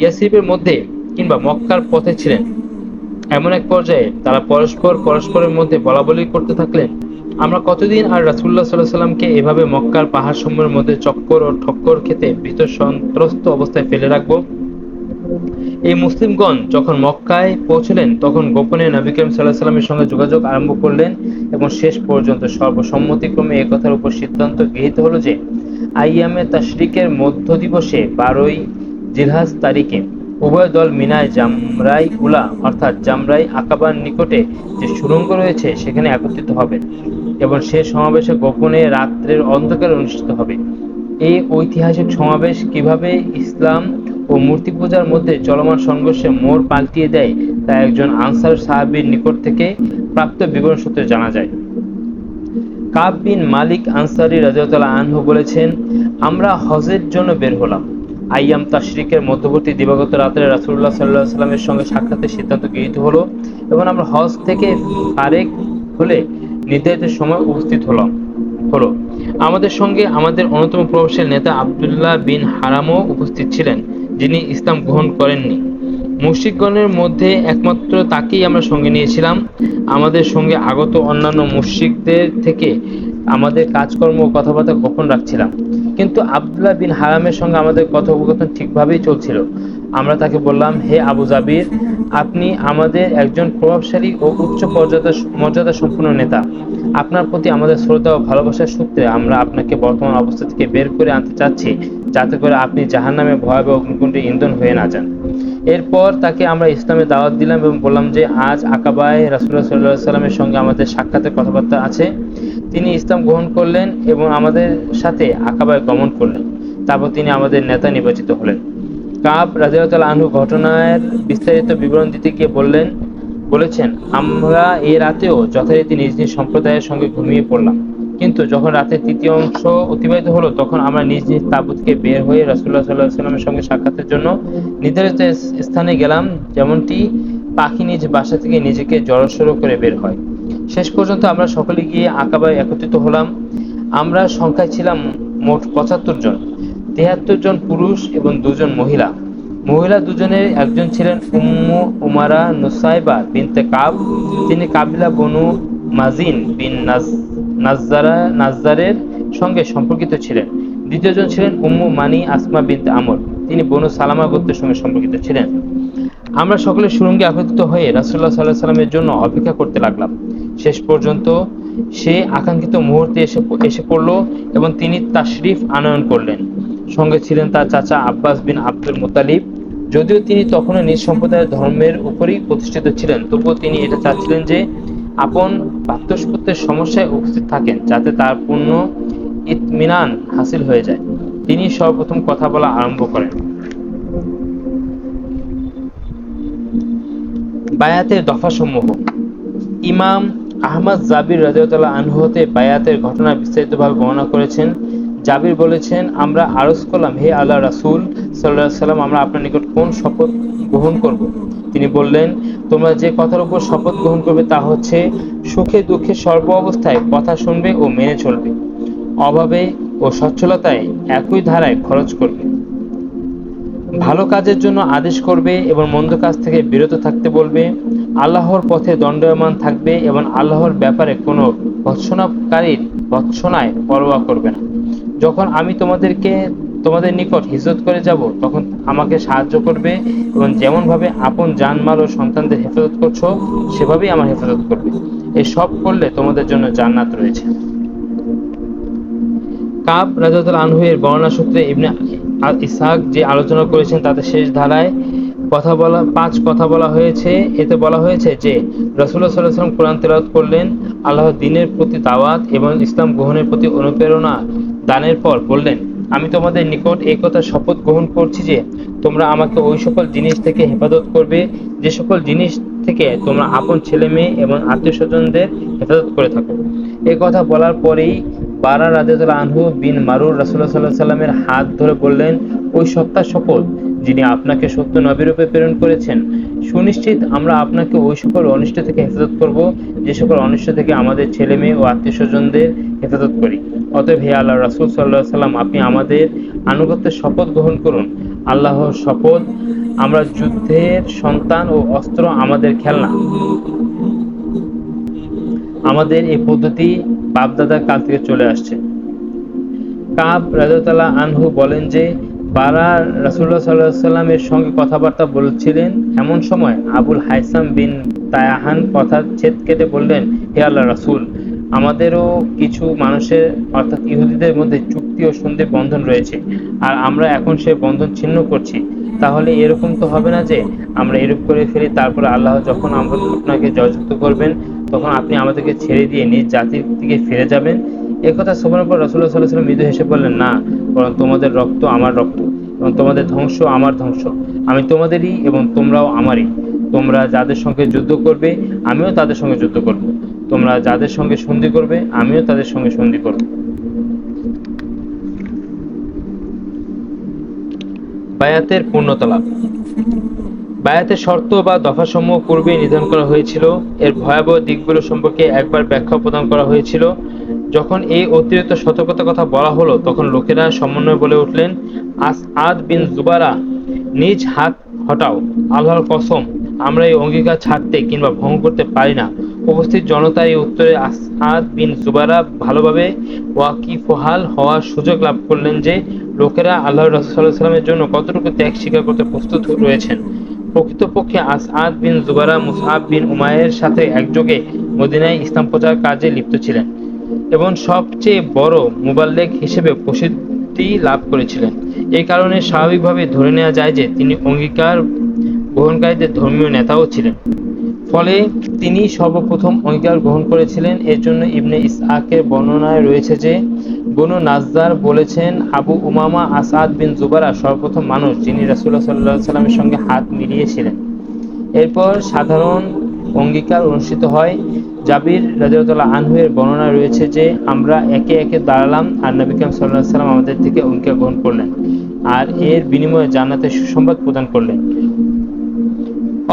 ইয়াসরিবের মধ্যে কিংবা মক্কার পথে ছিলেন। এমন এক পর্যায়ে তারা পরস্পরের মধ্যে বলাবলি করতে থাকলেন, আমরা কতদিন আর রাসূলুল্লাহ সাল্লাল্লাহু আলাইহি ওয়াসাল্লামকে এভাবে মক্কার পাহাড়সমূহের মধ্যে চক্কর ও ঠক্কর খেতে ভীত সন্ত্রস্ত অবস্থায় ফেলে রাখব। এই মুসলিমগণ যখন মক্কায় পৌঁছলেন, তখন গোপনে নবী করিম সাল্লাল্লাহু আলাইহি ওয়াসাল্লামের সঙ্গে যোগাযোগ আরম্ভ করলেন এবং শেষ পর্যন্ত সর্বসম্মতিক্রমে এ কথার উপর সিদ্ধান্ত গৃহীত হলো যে আইয়ামে তাশরিকের মধ্য দিবসে 12ই জিলহজ তারিখে উভয় দল মিনায় জামরাই উলা অর্থাৎ জামরাই আকাবার নিকটে যে সুড়ঙ্গ রয়েছে সেখানে একত্রিত হবেন এবং সে সমাবেশে গোপনে রাত্রের অন্ধকারে অনুষ্ঠিত হবে। এই ঐতিহাসিক সমাবেশ কিভাবে ইসলাম ও মূর্তি পূজার মধ্যে চলমান সংঘর্ষে মোড় পাল্টিয়ে দেয় তা একজন আনসার সাহাবীর নিকট থেকে প্রাপ্ত বিবরণ সূত্রে জানা যায়। কাব বিন মালিক আনসারী রাদিয়াল্লাহু তাআলা আনহু বলেছেন, আমরা হজের জন্য বের হলাম। আইয়াম তাশরিকের মধ্যবর্তী দিবাগত রাতে রাসূলুল্লাহ সাল্লাল্লাহু আলাইহি ওয়াসাল্লামের সঙ্গে সাক্ষাতের সিদ্ধান্ত গৃহীত হলো এবং আমরা হজ থেকে ফারেক হলে নির্ধারিত সময় উপস্থিত হলো। আমাদের সঙ্গে আমাদের অন্যতম প্রভাবশালী নেতা আব্দুল্লাহ বিন হারামও উপস্থিত ছিলেন, যিনি ইসলাম গ্রহণ করেননি। মুশরিকগণের মধ্যে একমাত্র তাকেই আমরা সঙ্গে নিয়েছিলাম। আমাদের সঙ্গে আগত অন্যান্য মুশরিকদের থেকে আমাদের কাজকর্ম ও কথাবার্তা গোপন রাখছিলাম, কিন্তু আব্দুল্লাহ বিন হারামের সঙ্গে আমাদের কথোপকথন ঠিকভাবেই চলছিল। আমরা তাকে বললাম, হে আবু জাবির, আপনি আমাদের একজন প্রভাবশালী ও উচ্চ মর্যাদা সম্পন্ন নেতা। আপনার প্রতি আমাদের শ্রদ্ধা ও ভালোবাসার সূত্রে আমরা আপনাকে বর্তমান অবস্থা থেকে বের করে আনতে চাচ্ছি, যাতে করে আপনি জাহান্নামে ভয়াবহ অগ্নিকুণ্ডে ইন্ধন হয়ে না যান। এরপর তাকে আমরা ইসলামে দাওয়াত দিলাম এবং বললাম যে আজ আকাবায় রাসূলুল্লাহ সাল্লাল্লাহু আলাইহি ওয়াসাল্লামের সঙ্গে আমাদের সাক্ষাতের কথাবার্তা আছে। তিনি ইসলাম গ্রহণ করলেন এবং আমাদের সাথে আকাবায় গমন করলেন। তারপর তিনি আমাদের নেতা নির্বাচিত হলেন। কাব রাদিয়াল্লাহু তাআলা আনহু ঘটনার বিস্তারিত বিবরণ দিতে গিয়ে বলেছেন, আমরা এই রাতেও যথারীতি নিজ নিজ সম্প্রদায়ের সঙ্গে ঘুমিয়ে পড়লাম, কিন্তু যখন রাতের তৃতীয় অংশ অতিবাহিত হলো তখন আমরা নিজ নিজ তাঁবুতে বের হয়ে রাসূলুল্লাহ সাল্লাল্লাহু আলাইহি ওয়াসাল্লামের সঙ্গে সাক্ষাতের জন্য নির্ধারিত স্থানে গেলাম, যেমনটি পাখি নিজ বাসা থেকে নিজেকে জড়সড় করে বের হয়। শেষ পর্যন্ত আমরা সকলে গিয়ে আকাবায় একত্রিত হলাম। আমরা সংখ্যায় ছিলাম মোট 75 জন, 73 জন পুরুষ এবং 2 জন মহিলা। মহিলা দুজনের একজন ছিলেন উম্মু উমারা নুসাইবা বিনতে কাব, তিনি কাবিলা বনু মাজিন বিন নাজ্জারের সঙ্গে সম্পর্কিত ছিলেন। দ্বিতীয়জন ছিলেন উম্মু মানি আসমা বিনতে আমর, তিনি বনু সালামা গোত্রের সঙ্গে সম্পর্কিত ছিলেন। আমরা সকলে সুরঙ্গে একত্রিত হয়ে রাসূলুল্লাহ সাল্লাল্লাহু আলাইহি সাল্লামের জন্য অপেক্ষা করতে লাগলাম। শেষ পর্যন্ত সে আকাঙ্ক্ষিত মুহূর্তে এসে পড়ল এবং তিনি তাশরিফ আনয়ন করলেন। সঙ্গে ছিলেন তার চাচা আব্বাস বিন আব্দুল মুত্তালিব। যদিও তিনি তখনও নিজ সম্প্রদায়ের ধর্মের উপরই প্রতিষ্ঠিত ছিলেন, তবুও তিনি এটা চাচ্ছিলেন যে আপন ভাতৃষ্পুত্রের সমস্যায় উপস্থিত থাকেন, যাতে তার পূর্ণ ইতমিনান হাসিল হয়ে যায়। তিনি সর্বপ্রথম কথা বলা আরম্ভ করেন। বায়াতের দফাসমূহ। ইমাম আহমদ জাবির রাদিয়াল্লাহু আনহু হতে বায়াতের ঘটনা বিস্তারিতভাবে বর্ণনা করেছেন। জাবির বলেছেন, আমরা আরজ করলাম, হে আল্লাহ রাসূল সাল্লাল্লাহু আলাইহি সাল্লাম, আমরা আপনার নিকট কোন শপথ গ্রহণ করব? তিনি বললেন, তোমরা যে কথার উপর শপথ গ্রহণ করবে তা হচ্ছে সুখে দুঃখে সর্ব অবস্থায় কথা শুনবে ও মেনে চলবে, অভাবে ও সচ্ছলতায় একই ধারায় খরচ করবে, ভালো কাজের জন্য আদেশ করবে এবং মন্দ কাজ থেকে বিরত থাকতে বলবে, আল্লাহর পথে দণ্ডায়মান থাকবে এবং আল্লাহর ব্যাপারে কোনো ভৎসনাকারীর ভৎসনায় পরোয়া করবে না। যখন আমি তোমাদের নিকট হিজরত করে যাব, তখন আমাকে সাহায্য করবে এবং যেমনভাবে আপন জানমাল ও সন্তানদের হেফাজত করছো, সেভাবেই আমার হেফাজত করবে। এই সব করলে তোমাদের জন্য জান্নাত রয়েছে। কাব রাদিয়াল্লাহু আনহু এর বর্ণনা সূত্রে ইবনে ইসহাক যে আলোচনা করেছেন তাতে শেষ ধারায় পাঁচ কথা বলা হয়েছে। এতে বলা হয়েছে যে রাসূলুল্লাহ সাল্লাল্লাহু আলাইহি ওয়াসাল্লাম কোরআন তেলাওয়াত করলেন, আল্লাহর দ্বীনের প্রতি দাওয়াত এবং ইসলাম গ্রহণের প্রতি অনুপ্রেরণা দানের পর বললেন, আমি তোমাদের নিকট এই কথা শপথ গ্রহণ করছি যে তোমরা আমাকে ওই সকল জিনিস থেকে হেফাজত করবে যে সকল জিনিস থেকে তোমরা আপন ছেলে মেয়ে এবং আত্মীয় স্বজনদের হেফাজত করে থাকো। এই কথা বলার পরেই বারা রাদিয়াল্লাহু আনহু বিন মারুর রাসূলুল্লাহ সাল্লাল্লাহু আলাইহি ওয়াসাল্লামের হাত ধরে বললেন, ওই সত্তার শপথ যিনি আপনাকে সত্য নবীরূপে প্রেরণ করেছেন, সুনিশ্চিত আমরা আপনাকে ওই সকল অনিষ্ট থেকে হেফাজত করব যে সকল অনিষ্ট থেকে আমাদের ছেলে মেয়ে ও আত্মীয় স্বজনদের হেফাজত করি। অতএব হে আল্লাহ রাসূল সাল্লাল্লাহু আলাইহি ওয়াসাল্লাম, আপনি আমাদের আনুগত্যের শপথ গ্রহণ করুন। আল্লাহর শপথ, আমরা যুদ্ধের সন্তান ও অস্ত্র আমাদের খেলনা। আমাদের এই পদ্ধতি বাপ-দাদার কাল থেকে চলে আসছে। কাব রাদিয়াল্লাহু আনহু বলেন যে বারা রাসূলুল্লাহ সাল্লাল্লাহু আলাইহি ওয়াসাল্লামের সঙ্গে কথাবার্তা বলছিলেন, এমন সময় আবুল হাইসাম বিন তায়াহান কথার ছেদ কেটে বললেন, হে আল্লাহর রাসূল, আমাদেরও কিছু মানুষের অর্থাৎ ইহুদিদের মধ্যে চুক্তি ও সন্ধির বন্ধন রয়েছে, আর আমরা এখন সেই বন্ধন ছিন্ন করছি। তাহলে এরকম তো হবে না যে আমরা এরূপ করে ফেলি, তারপরে আল্লাহ যখন আপনাকে জয়যুক্ত করবেন তখন আপনি আমাদেরকে ছেড়ে দিয়ে নিজ জাতির দিকে ফিরে যাবেন। একথা শোনার পর রাসূলুল্লাহ সাল্লাল্লাহু আলাইহি ওয়াসাল্লাম মৃদু হেসে বললেন, না, বরং তোমাদের রক্ত আমার রক্ত এবং তোমাদের ধ্বংস আমার ধ্বংস। আমি তোমাদেরই এবং তোমরাও আমারই। তোমরা যাদের সঙ্গে যুদ্ধ করবে আমিও তাদের সঙ্গে যুদ্ধ করব, তোমরা যাদের সঙ্গে সন্ধি করবে আমিও তাদের সঙ্গে সন্ধি করব। বায়াতের পূর্ণতা লাভ। বায়াতের শর্ত বা দফাসমূহ পূর্বেই নির্ধারণ করা হয়েছিল। এর ভয়াবহ দিকগুলো সম্পর্কে একবার ব্যাখ্যা প্রদান করা হয়েছিল। যখন এই অতিরিক্ত সতর্কতার কথা বলা হলো, তখন লোকেরা সমন্বয়ে বলে উঠলেন, আসআদ বিন জুবারা, নিজ হাত হটাও, আল্লাহর কসম, আমরা এই অঙ্গীকার ছাড়তে কিংবা ভঙ্গ করতে পারি না। উপস্থিত জনতা এই উত্তরে আসআদ বিন জুবারা ভালোভাবে ওয়াকিফহাল হওয়ার সুযোগ লাভ করলেন যে লোকেরা আল্লাহর রাসূল সাল্লাল্লাহু আলাইহি ওয়াসাল্লামের জন্য কতটুকু ত্যাগ স্বীকার করতে প্রস্তুত রয়েছেন। প্রকৃতপক্ষে আসআদ বিন জুবারা মুসআব বিন উমাইরের সাথে একযোগে মদিনায় ইসলাম প্রচার কাজে লিপ্ত ছিলেন এবং সবচেয়ে বড় মুবাল্লিগ হিসেবে প্রসিদ্ধি লাভ করেছিলেন। এই কারণে স্বাভাবিকভাবে ধরে নেওয়া যায় যে তিনি অঙ্গীকার গ্রহণকারীদের ধর্মীয় নেতাও ছিলেন। ফলে তিনি সর্বপ্রথম অঙ্গীকার গ্রহণ করেছিলেন। এর জন্য ইবনে ইসহাকের বর্ণনায় রয়েছে যে বনু নাজ্জার বলেছেন, আবু উমামা আসআদ বিন জুবারা সর্বপ্রথম মানুষ যিনি রাসূলুল্লাহ সাল্লাল্লাহু আলাইহি ওয়াসাল্লামের সঙ্গে হাত মিলিয়েছিলেন। এরপর সাধারণ অঙ্গীকার অনুষ্ঠিত হয়। জাবির রাদিয়াল্লাহু আনহু এর বর্ণনায় রয়েছে যে আমরা একে একে দাঁড়ালাম আর নবী কারীম সাল্লাল্লাহু আলাইহি ওয়াসাল্লাম আমাদের থেকে অঙ্গীকার গ্রহণ করলেন আর এর বিনিময়ে জান্নাতের সুসংবাদ প্রদান করলেন।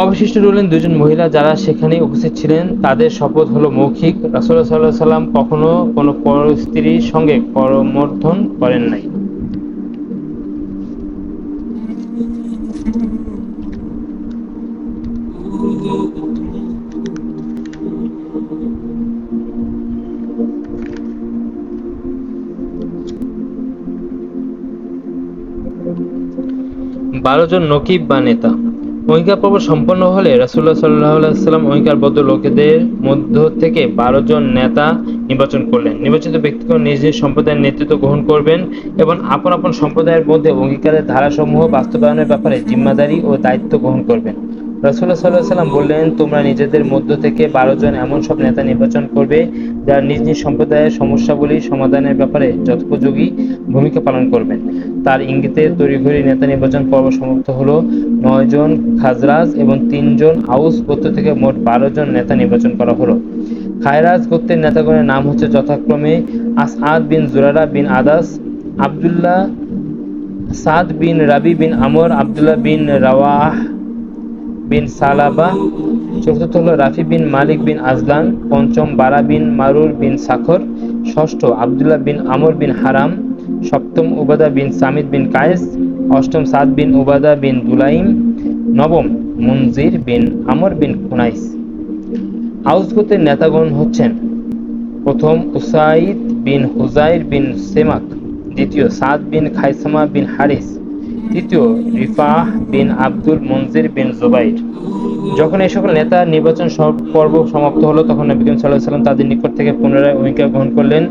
অবশিষ্ট রইলেন দুজন মহিলা যারা সেখানে উপস্থিত ছিলেন। তাদের শপথ হলো মৌখিক। রাসূলুল্লাহ সাল্লাল্লাহু আলাইহি ওয়াসাল্লাম কখনো কোনো পরস্ত্রীর সঙ্গে করমর্দন করেন নাই। 12 জন নকিব বা নেতা। অঙ্গীকার পর্ব সম্পন্ন হলে রাসূলুল্লাহ সাল্লাল্লাহু আলাইহি ওয়াসাল্লাম অঙ্গীকারবদ্ধ লোকেদের মধ্য থেকে 12 জন নেতা নির্বাচন করলেন। নির্বাচিত ব্যক্তিগণ নিজ নিজ সম্প্রদায়ের নেতৃত্ব গ্রহণ করবেন এবং আপন আপন সম্প্রদায়ের মধ্যে অঙ্গীকারের ধারাসমূহ বাস্তবায়নের ব্যাপারে জিম্মাদারি ও দায়িত্ব গ্রহণ করবেন। রাসূলুল্লাহ সাল্লাল্লাহু আলাইহি ওয়াসাল্লাম বললেন, তোমরা নিজেদের মধ্য থেকে 12 জন এমন সব নেতা নির্বাচন করবে যারা নিজ নিজ সম্প্রদায়ের সমস্যাগুলি সমাধানের ব্যাপারে যথোপযোগী ভূমিকা পালন করবেন। তার ইঙ্গিতে তড়িঘড়ি নেতা নির্বাচন পর্ব সমাপ্ত হলো। 9 জন খাজরাজ এবং 3 জন আউস গোত্র থেকে মোট 12 জন নেতা নির্বাচন করা হলো। খায়রাজ গোত্রের নেতাগণের নাম হচ্ছে যথাক্রমে আসআদ বিন জুরারা বিন আদাস, আব্দুল্লাহ, সাদ বিন রাবি বিন আমর, আব্দুল্লাহ বিন রাওয়াহ বিন সালাবা। চতুর্থ হলো রাফি বিন মালিক বিন আজলান। পঞ্চম বারা বিন মারুর বিন সাখর। ষষ্ঠ আব্দুল্লাহ বিন আমর বিন হারাম। সপ্তম উবাদা বিন সামিদ বিন কায়েস। অষ্টম সাদ বিন উবাদা বিন দুলাইম। নবম মুনজির বিন আমর বিন খুনাইস। আউস গোত্রের নেতাগণ হচ্ছেন: প্রথম উসাইদ বিন হুজাইর বিন সেমাক। দ্বিতীয় সাদ বিন খাইসামা বিন হারিস। তৃতীয় রিফাহ বিন আব্দুল মুনজির বিন জুবাইর। যখন এই সকল নেতা নির্বাচন পর্ব সমাপ্ত হলো, তখন নবী করিম সাল্লাল্লাহু আলাইহি ওয়াসাল্লাম তাদের নিকট থেকে পুনরায় অঙ্গীকার গ্রহণ করলেন।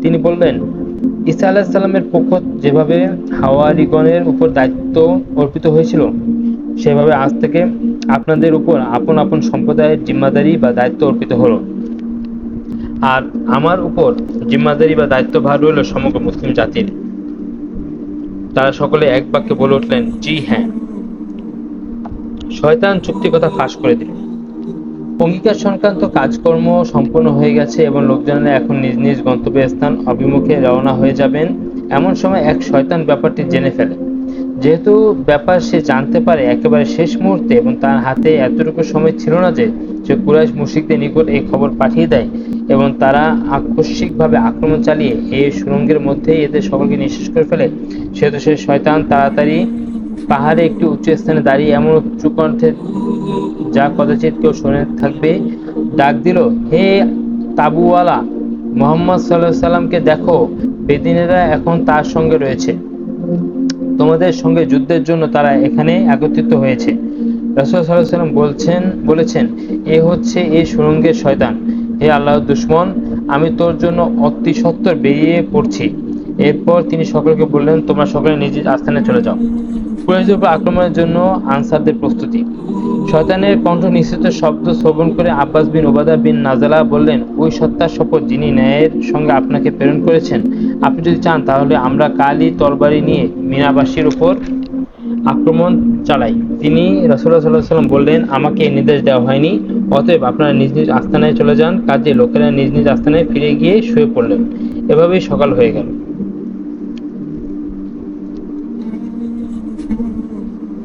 তিনি বললেন, ঈসা আলাইহিস সালামের পক্ষ যেভাবে হাওয়ারীগণের উপর দায়িত্ব অর্পিত হয়েছিল, সেভাবে আজ থেকে আপনাদের উপর আপন আপন সম্প্রদায়ের জিম্মাদারি বা দায়িত্ব অর্পিত হলো। আর আমার উপর জিম্মাদারি বা দায়িত্বভার রইল সমগ্র মুসলিম জাতির। তারা সকলে এক বাক্যে বলে উঠলেন, জি হ্যাঁ। শয়তান চুক্তির কথা ফাঁস করে দিল। অঙ্গীকার সংক্রান্ত কাজকর্ম সম্পন্ন হয়ে গেছে এবং লোকজনেরা এখন নিজ নিজ গন্তব্যস্থান অভিমুখে রওনা হয়ে যাবেন। এমন সময় এক শয়তান ব্যাপারটি জেনে ফেলে। যেহেতু ব্যাপার সে জানতে পারে একেবারে শেষ মুহূর্তে এবং তার হাতে এতটুকু সময় ছিল না যে সে কুরাইশ মুশরিকদের নিকট এই খবর পাঠিয়ে দেয় এবং তারা আকস্মিকভাবে আক্রমণ চালিয়ে এই সুড়ঙ্গের মধ্যেই এদের সকলকে নিঃশেষ করে ফেলে, সেহেতু সে শয়তান তাড়াতাড়ি পাহাড়ে একটি উঁচু স্থানে দাঁড়িয়ে এমন উঁচু কণ্ঠে, যা কদাচিৎ কেউ শুনে থাকবে, ডাক দিল, হে তাবুওয়ালা, মুহাম্মদ সাল্লাল্লাহু আলাইহি সাল্লামকে দেখো, বেদিনেরা এখন তার সঙ্গে রয়েছে। তোমাদের সঙ্গে যুদ্ধের জন্য তারা এখানে একত্রিত হয়েছে। রাসূল সাল্লাল্লাহু আলাইহি ওয়াসাল্লাম বলেছেন, এ হচ্ছে এই সুড়ঙ্গের শয়তান। হে আল্লাহর দুশমন, আমি তোর জন্য অতি সত্বর বেরিয়ে পড়ছি। এরপর তিনি সকলকে বললেন, তোমরা সকলে নিজ নিজ আস্তানে চলে যাও। কুরাইশদের উপর আক্রমণের জন্য আনসারদের প্রস্তুতি। শয়তানের কণ্ঠ নিঃসৃত শব্দ শ্রবণ করে আব্বাস বিন উবাদা বিন নাজালা বললেন, ওই সত্তার শপথ যিনি ন্যায়ের সঙ্গে আপনাকে প্রেরণ করেছেন, আপনি যদি চান তাহলে আমরা কালই তরবারি নিয়ে মিনাবাসীর উপর আক্রমণ চালাই। তিনি রাসূলুল্লাহ সাল্লাল্লাহু আলাইহি ওয়াসাল্লাম বললেন, আমাকে এই নির্দেশ দেওয়া হয়নি, অতএব আপনারা নিজ নিজ আস্তানায় চলে যান। কাজে লোকেরা নিজ নিজ আস্তানায় ফিরে গিয়ে শুয়ে পড়লেন। এভাবেই সকাল হয়ে গেল।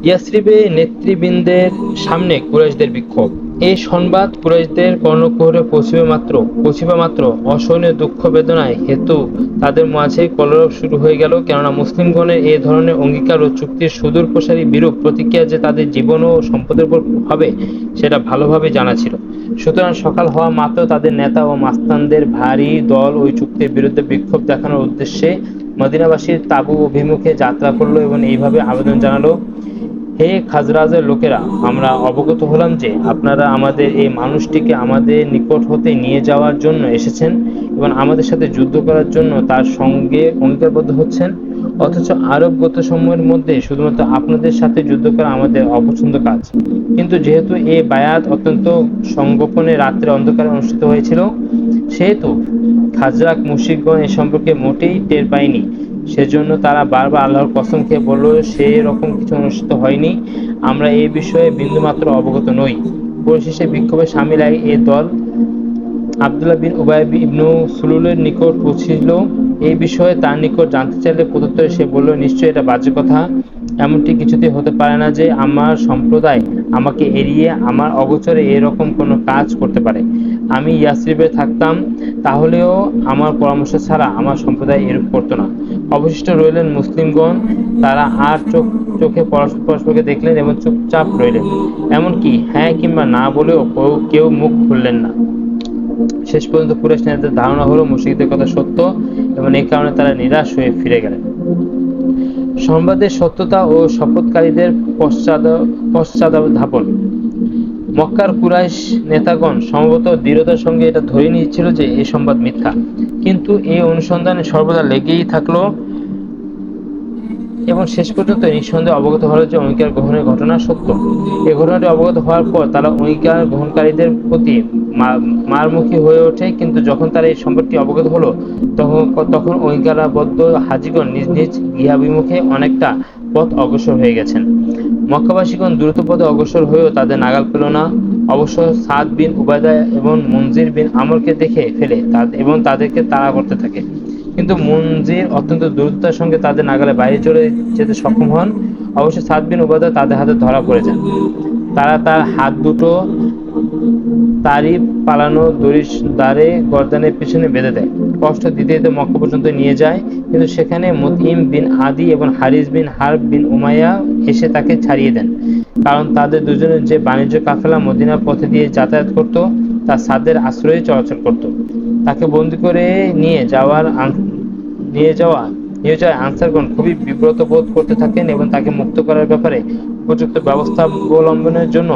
ইয়াসরিবে নেতৃবৃন্দের সামনে কুরাইশদের বিক্ষোভ। এই সংবাদ কুরাইশদের কর্ণকুহরে পৌঁছিবা মাত্র অসহনীয় দুঃখ বেদনায় হেতু তাদের মাঝে কলরব শুরু হয়ে গেল। কেননা মুসলিমগণের এই ধরনের অঙ্গীকার ও চুক্তির সুদূর প্রসারী বিরূপ প্রতিক্রিয়া যে তাদের জীবন ও সম্পদের উপর হবে, সেটা ভালোভাবে জানা ছিল। সুতরাং সকাল হওয়া মাত্র তাদের নেতা ও মাস্তানদের ভারী দল ওই চুক্তির বিরুদ্ধে বিক্ষোভ দেখানোর উদ্দেশ্যে মদিনাবাসীর তাঁবু অভিমুখে যাত্রা করলো এবং এইভাবে আবেদন জানালো, হে খাজরাজের লোকেরা, আমরা অবগত হলাম যে আপনারা আমাদের এই মানুষটিকে আমাদের নিকট হতে নিয়ে যাওয়ার জন্য এসেছেন এবং আমাদের সাথে যুদ্ধ করার জন্য তার সঙ্গে অঙ্গীকারবদ্ধ হচ্ছেন। অথচ আরব গোত্রসমূহের মধ্যে শুধুমাত্র আপনাদের সাথে যুদ্ধ করা আমাদের অপছন্দ কাজ। কিন্তু যেহেতু এই বায়াত অত্যন্ত সংগোপনে রাত্রে অন্ধকারে অনুষ্ঠিত হয়েছিল, সেহেতু খাজরাক মুশরিকগণ এ সম্পর্কে মোটেই টের পায়নি। সেজন্য তারা বারবার আল্লাহর কসম খেয়ে বলল, সেই রকম কিছু অনুষ্ঠিত হয়নি, আমরা এই বিষয়ে বিন্দুমাত্র অবগত নই। পরিশেষে বিক্ষোভে সামিল এই দল আব্দুল্লাহ বিন উবাই ইবনু সুলুলের নিকট পৌঁছিল। এই বিষয়ে তার নিকট জানতে চাইলে প্রত্যুত্তরে সে বলল, নিশ্চয়ই এটা বাজে কথা। এমনটি কিছুতেই হতে পারে না যে আমার সম্প্রদায় আমাকে এড়িয়ে আমার অগোচরে এরকম কোনো কাজ করতে পারে। আমি ইয়াসরিবে থাকতাম, তাহলেও আমার পরামর্শ ছাড়া আমার সম্প্রদায় এরূপ করতো না। অবশিষ্ট রইলেন মুসলিমগণ। তারা আর চোখে পরস্পরকে দেখলেন এবং চুপচাপ রইলেন, এমনকি হ্যাঁ কিংবা না বলেও কেউ মুখ খুললেন না। শেষ পর্যন্ত কুরাইশ নেতাদের ধারণা হলো মুশরিকদের কথা সত্য এবং এই কারণে তারা নিরাশ হয়ে ফিরে গেলেন। সংবাদের সত্যতা ও শপথকারীদের পশ্চাদ্ধাবন। মক্কার কুরাইশ নেতাগণ সম্ভবত দৃঢ়তার সঙ্গে এটা ধরে নিয়েছিল যে এই সংবাদ মিথ্যা, কিন্তু এই অনুসন্ধানে সর্বদা লেগেই থাকলো এবং শেষ পর্যন্ত নিঃসন্দেহে অবগত হলো যে অঙ্গীকার গ্রহণের ঘটনা সত্য। এই ঘটনাটি অবগত হওয়ার পর তারা অঙ্গীকার গ্রহণকারীদের প্রতি মারমুখী হয়ে ওঠে, কিন্তু যখন তারা এই সংবাদটি অবগত হলো তখন অঙ্গীকারবদ্ধ হাজীগণ নিজ নিজ গৃহাভিমুখে অনেকটা পথ অগ্রসর হয়ে গেছেন। মক্কাবাসীগণ দ্রুত পথে অগ্রসর হয়েও তাদের নাগাল পেল না। অবশ্য সাদ বিন উবাদা এবং মুনজির বিন আমরকে দেখে ফেলে এবং তাদেরকে তাড়া করতে থাকে, কিন্তু মুনজির অত্যন্ত দ্রুততার সঙ্গে তাদের নাগালে বাইরে চলে যেতে সক্ষম হন। অবশ্য সাদ বিন উবাদা তাদের হাতে ধরা পড়ে যান। তারা তার হাত দুটো তারই পালানো দড়ির দ্বারে গর্দানের পিছনে বেঁধে দেয়, কষ্ট দিতে দিতে মক্কা পর্যন্ত নিয়ে যায়, কিন্তু সেখানে মুতঈম বিন আদি এবং হারিস বিন হারব বিন উমাইয়া এসে তাকে ছাড়িয়ে দেন, কারণ তাদের দুজনের যে বাণিজ্য কাফেলা মদিনার পথে দিয়ে যাতায়াত করত তা সাদের আশ্রয়ে চলাচল করত। তাকে বন্দী করে নিয়ে যাওয়া আনসারগণ খুবই বিব্রত বোধ করতে থাকেন এবং তাকে মুক্ত করার ব্যাপারে উপযুক্ত ব্যবস্থা অবলম্বনের জন্য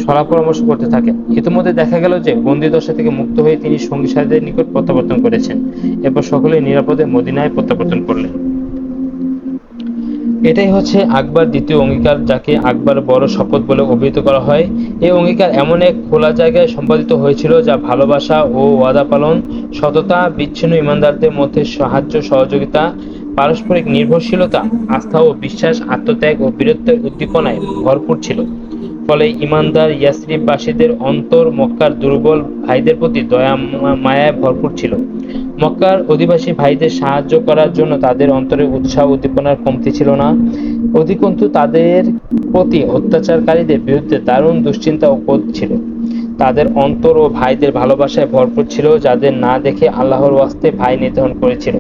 সলা পরামর্শ করতে থাকেন। ইতিমধ্যে দেখা গেল যে বন্দী দশা থেকে মুক্ত হয়ে তিনি সঙ্গী সাথীদের নিকট প্রত্যাবর্তন করেছেন। এরপর সকলেই নিরাপদে মদিনায় প্রত্যাবর্তন করলেন। এটাই হচ্ছে আকবর দ্বিতীয় অঙ্গীকার, যাকে আকবর বড় শপথ বলে অভিহিত করা হয়। এই অঙ্গীকার এমন এক খোলা জায়গায় সম্পাদিত হয়েছিল যা ভালোবাসা ও ওয়াদা পালন, সততা, বিচ্ছিন্ন ইমানদারদের মধ্যে সাহায্য সহযোগিতা, পারস্পরিক নির্ভরশীলতা, আস্থা ও বিশ্বাস, আত্মত্যাগ ও বীরত্বের উদ্দীপনায় ভরপুর ছিল। ফলে ইমানদার ইয়াসরিববাসীদের অন্তর মক্কার দুর্বল ভাইদের প্রতি দয়া মায়ায় ভরপুর ছিল। মক্কার অধিবাসী ভাইদের সাহায্য করার জন্য তাদের অন্তরে উৎসাহ উদ্দীপনার কমতি ছিল না। অধিকন্তু তাদের প্রতি অত্যাচারকারীদের বিরুদ্ধে দারুণ দুশ্চিন্তা ও ক্রোধ ছিল। তাদের অন্তর ও ভাইদের ভালোবাসায় ভরপুর ছিল, যাদের না দেখে আল্লাহর ওয়াস্তে ভাই নির্ধারণ করেছিল।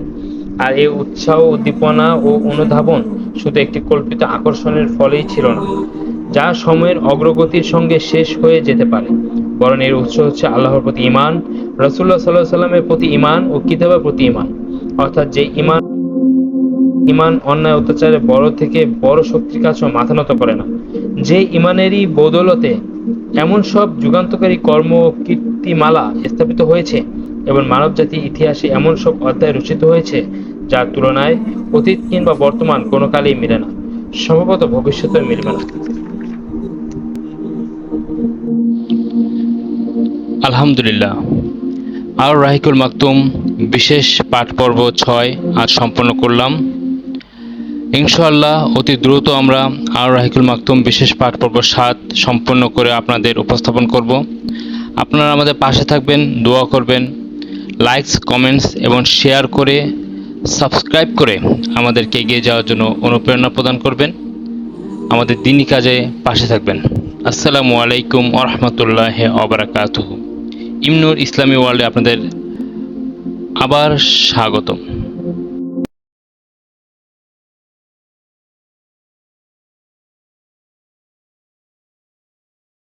আর এই উৎসাহ উদ্দীপনা ও অনুধাবন শুধু একটি কল্পিত আকর্ষণের ফলেই ছিল না, যা সময়ের অগ্রগতির সঙ্গে শেষ হয়ে যেতে পারে, বরং এর উৎস হচ্ছে আল্লাহর প্রতি ঈমান, রাসূলুল্লাহ সাল্লাল্লাহু আলাইহি ওয়াসাল্লামের প্রতি ঈমান ও কিতাবের প্রতি ঈমান। অর্থাৎ যে ঈমান অন্যায় অত্যাচারে বড় থেকে বড় শক্তির কাছেও মাথা নত করে না, যে ঈমানেরই বদৌলতে এমন সব যুগান্তকারী কর্ম কীর্তিমালা স্থাপিত হয়েছে এবং মানবজাতির ইতিহাসে এমন সব অধ্যায় রচিত হয়েছে যার তুলনায় অতীত কিংবা বর্তমান কোনো কালেই মিলে না, সম্ভবত ভবিষ্যতেও মিলবে না। আলহামদুলিল্লাহ, আর রাহিকুল মাকতুম বিশেষ পাঠ পর্ব 6 আজ সম্পন্ন করলাম। ইনশাআল্লাহ অতি দ্রুত আমরা আর রাহিকুল মাকতুম বিশেষ পাঠ পর্ব 7 সম্পন্ন করে আপনাদের উপস্থাপন করব। আপনারা আমাদের পাশে থাকবেন, দোয়া করবেন, লাইকস, কমেন্টস এবং শেয়ার করে সাবস্ক্রাইব করে আমাদেরকে এগিয়ে যাওয়ার জন্য অনুপ্রেরণা প্রদান করবেন। আমাদের দ্বীনি কাজে পাশে থাকবেন। আসসালামু আলাইকুম ওয়া রাহমাতুল্লাহি ওয়া বারাকাতুহু। ইমনুর ইসলামী ওয়ার্ল্ডে আপনাদের আবার স্বাগতম।